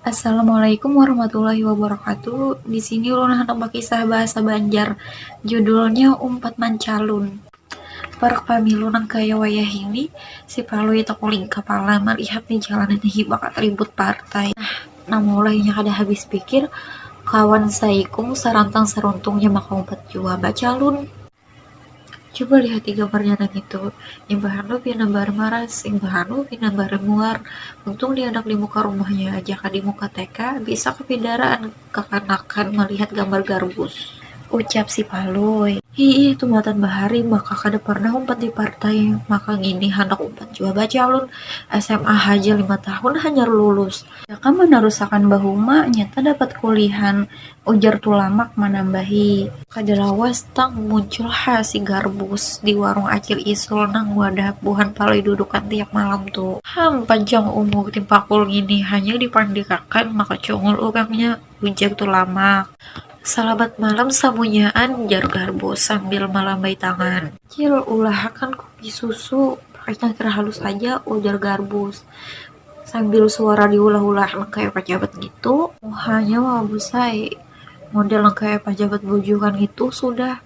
Assalamualaikum warahmatullahi wabarakatuh. Di sini ulun hendak bakisah bahasa Banjar. Judulnya Umpat Mancalun. Para pamilu nang kaya wayah ini, si Palui takuling kepala melihat di jalanan hibakat ribut partai. Nah, mulainya kada habis pikir, kawan saikung sarantang seruntungnya maka umpat jua bacalun. Coba lihat di gambarnya nang itu. Imbahanu pina maras, imbahanu pina muar. Untung dia anak di muka rumahnya aja, di muka TK bisa kepidaraan kekanakan melihat gambar garbus. Ucap si Paloi. Ih, itu muatan bahari, maka kada pernah umpat di partai, maka gini hendak umpat jua bacalun. SMA aja 5 tahun hanya lulus. Ya kan menarusakan bahuma nyata dapat kulihan, ujar tulamak menambahi. Kada lawas tang muncul si garbus di warung acil isul nang wadah buhan Paloi dudukan tiap malam tuh. Panjang umur timpakul gini hanya dipandikakan maka congol urangnya, ujak tulamak. Salamat malam samunyaan, jar Garbo sambil melambai tangan. Cil, ulah akan kopi susu, pakai cangkir halus aja, ujar Garbus. Sambil suara diulah-ulah kayak pejabat gitu, muhanya wabusai. Model kayak pejabat bujukan itu sudah.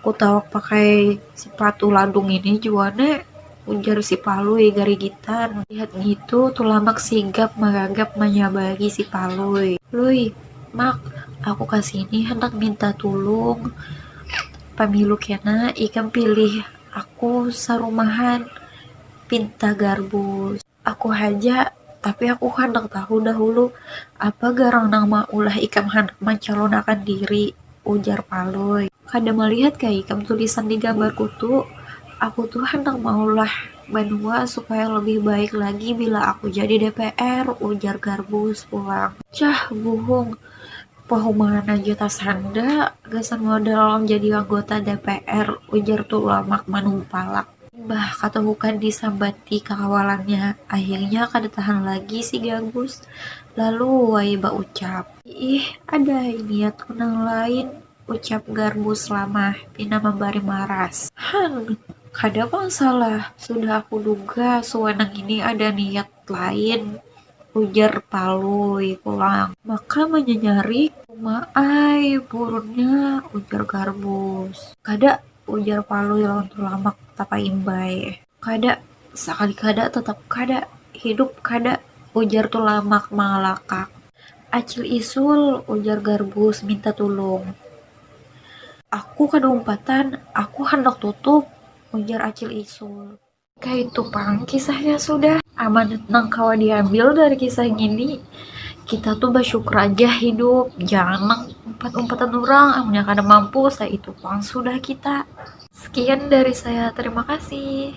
Kutawak pakai sepatu ladung ini juane, ujar si Palui gari gitar. Lihat gitu, tulamak sigap magagap menyabagi si Palui. Lui, mak, aku kasini hendak minta tulung. Pamilu kena ikan pilih aku sarumahan pinta garbus. Aku haja, tapi aku hendak tahu dahulu apa garang nama ulah ikam hendak mencalonakan diri, ujar Paloi. Kada melihat kayak ikam tulisan di gambar kutu, aku tuh hendak maulah banua supaya lebih baik lagi bila aku jadi DPR, ujar Garbus pulang. Cah buhung, pahumangan aja tas handa, gasan modal jadi anggota DPR, ujar tulamak manumpalak. Bah kata bukan disambati kawalannya, akhirnya kada tahan lagi si Garbus. Lalu Waiba ucap, ih ada niat kunang lain, ucap Garbus lama, pina membari maras. Kada masalah, sudah aku duga sewenang ini ada niat lain, ujar Palui pulang. Maka menyenyarik, maai burunnya, ujar Garbus. Kada, ujar Palui lawan tulamak tapa imbai. Kada, sekali kada tetap kada, hidup kada, ujar tulamak malakak. Acil isul, ujar Garbus minta tulung. Aku kada umpatan, aku hendak tutup, ujar Acil isul. Kayak itu pang kisahnya sudah. Amanat nang kawa diambil dari kisah gini, kita tuh bersyukur aja hidup, jangan umpat-umpatan orang yang kada mampu, saya itu pang sudah kita. Sekian dari saya, terima kasih.